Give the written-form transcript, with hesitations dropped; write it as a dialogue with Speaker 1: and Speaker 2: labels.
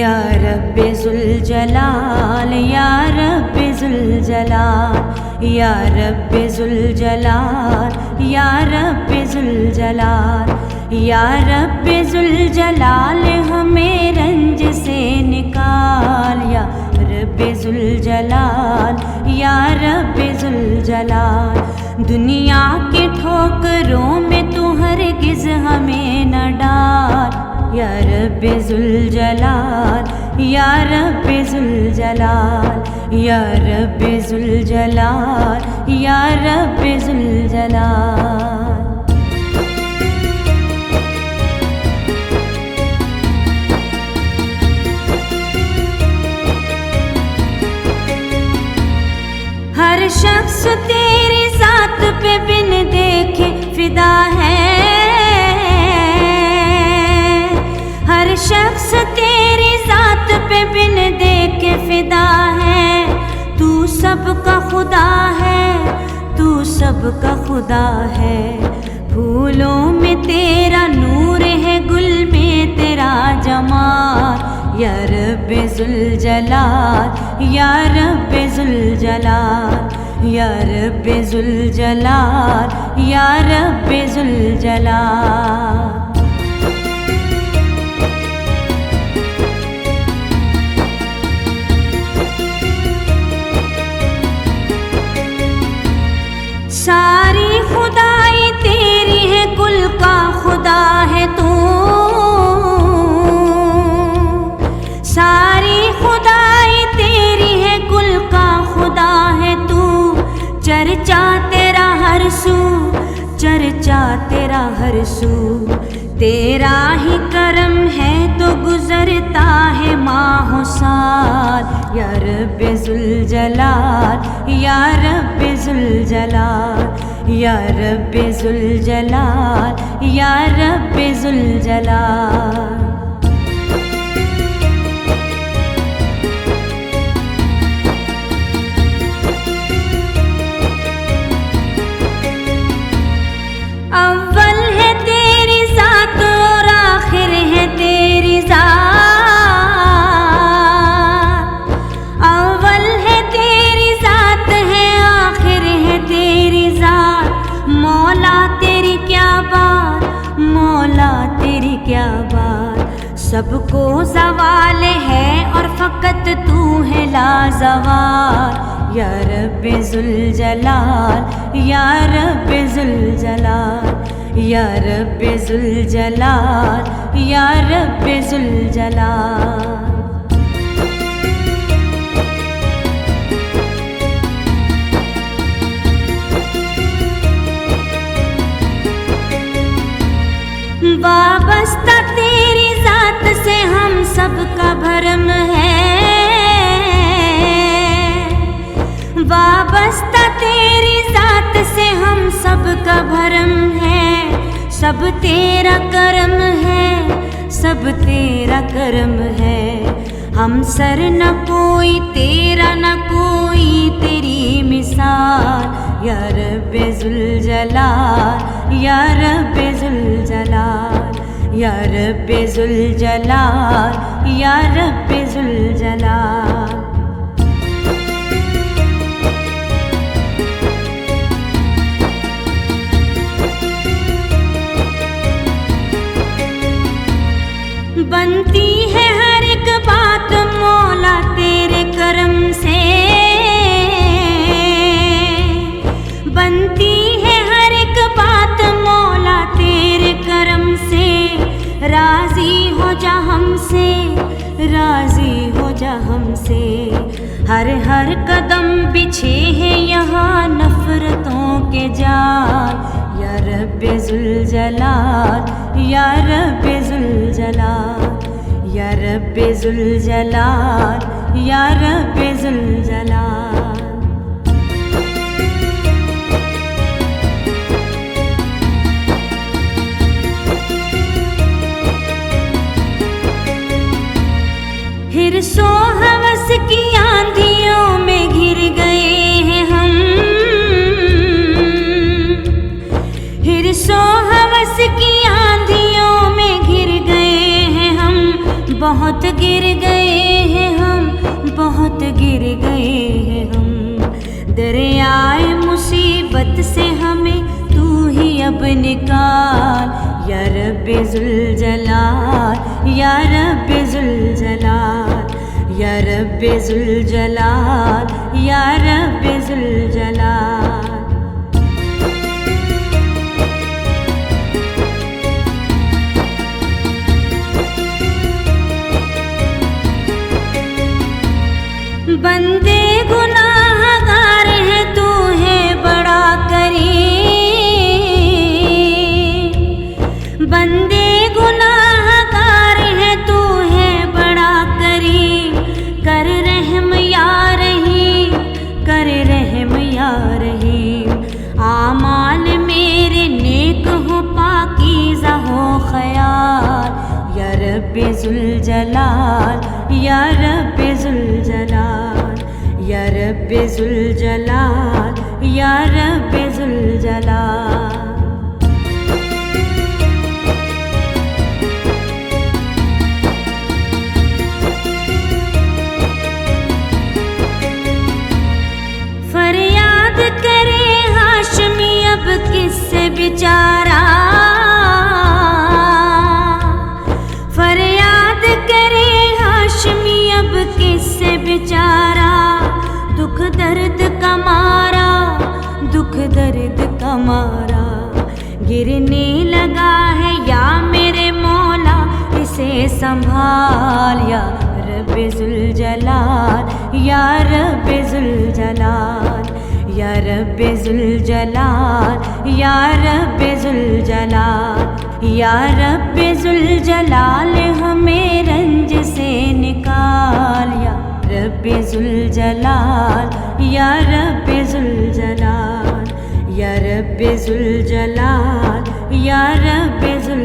Speaker 1: या रब्बे ज़ुल जलाल, या रब्बे ज़ुल जलाल, या रब्बे ज़ुल जलाल, या रब्बे ज़ुल जलाल, या रब्बे ज़ुल जलाल हमें रंज से निकाल। या रब्बे ज़ुल जलाल, या रब्बे ज़ुल जलाल, दुनिया के ठोकरों में तू हरगिज़ हमें न डाल। या रब्बे ज़ुल जलाल, या रब्बे ज़ुल जलाल, या रब्बे ज़ुल जलाल, या रब्बे ज़ुल जलाल। हर शख्स तेरी ज़ात पे बिन देखे फिदा है, हर शख्स तेरी ज़ात पे बिन देखे फिदा है। तू सबका खुदा है, तू सबका खुदा है, फूलों में तेरा नूर है, गुल में तेरा जमाल। या रब्बे ज़ुल जलाल, या रब्बे ज़ुल जलाल, या रब्बे ज़ुल जलाल, या रब्बे ज़ुल जलाल। सारी खुदाई तेरी है, कुल का खुदा है तू, सारी खुदाई तेरी है, कुल का खुदा है तू। चर्चा तेरा हर सू, चर्चा तेरा हर सू, तेरा ही करम है तो गुजरता है माह साल। या रब्बे ज़ुल जलाल, या रब्बे ज़ुल जलाल, या रब्बे ज़ुल जलाल, या रब्बे ज़ुल जलाल। अव्वल है तेरी ज़ात और आखिर है तेरी ज़ात, अव्वल है तेरी ज़ात है, आखिर है तेरी ज़ात। मौला तेरी क्या बात, मौला तेरी क्या बात, सबको ज़वाल है और फ़कत तू है लाज़वाल। या रब्बे ज़ुल जलाल, या रब्बे ज़ुल जलाल, या रब्बे ज़ुल जलाल, या रब्बे ज़ुल जलाल। वाबस्ता तेरी ज़ात से हम सबका भरम है, वाबस्ता तेरी ज़ात से हम सबका भरम है। सब तेरा करम है, सब तेरा करम है, हम सर न कोई तेरा न कोई तेरी मिसाल। या रब्बे ज़ुल जलाल, या रब्बे ज़ुल जलाल, या रब्बे ज़ुल जलाल, या रब्बे ज़ुल जलाल। बनती है हर एक बात मौला तेरे करम से, बनती है हर एक बात मौला तेरे करम से। राज़ी हो जा हमसे, राज़ी हो जा हमसे, हर हर कदम बिछे हैं यहाँ नफ़रतों के जाल। या रब्बे ज़ुल जलाल, या रब्बे ज़ुल जलाल, या रब्बे ज़ुल जलाल, या रब्बे ज़ुल जलाल। हिर्सो हवस की आंधियों में घिर गए हैं हम, हिर्सो हवस की आंधियों में घिर गए हैं हम, बहुत गिर गए निकाल या रब्बे ज़ुल जलाल या रब्बे ज़ुल जलाल या रब्बे ज़ुल जलाल या रब्बे ज़ुल जलाल। बंदे गुनाहगार है तू है बड़ा करीम, बंदे गुनाहगार है तू है बड़ा करीम, कर रहम या रहीम, कर रहम या रहीम। आमाल मेरे नेक हो पाकीज़ा हो ख़याल या रब्बे ज़ुल जलाल या रब्बे ज़ुल जलाल या रब्बे ज़ुल जलाल या रब्बे ज़ुल जलाल। फरियाद करे हाशमी अब किससे बेचारा, फरियाद करे हाशमी अब किससे बेचारा। दुख दर्द का मारा, दुख दर्द का मारा, गिरने लगा है या मेरे मौला इसे संभाल या रब्बे ज़ुल जलाल या रब्बे ज़ुल जलाल या रब्बे ज़ुल जलाल या रब्बे ज़ुल जलाल या रब्बे ज़ुल जलाल। हमें रंज से निकाल या रब्बे ज़ुल जलाल या रब्बे ज़ुल जलाल या रब्बे ज़ुल जलाल या रब्बे ज़ुल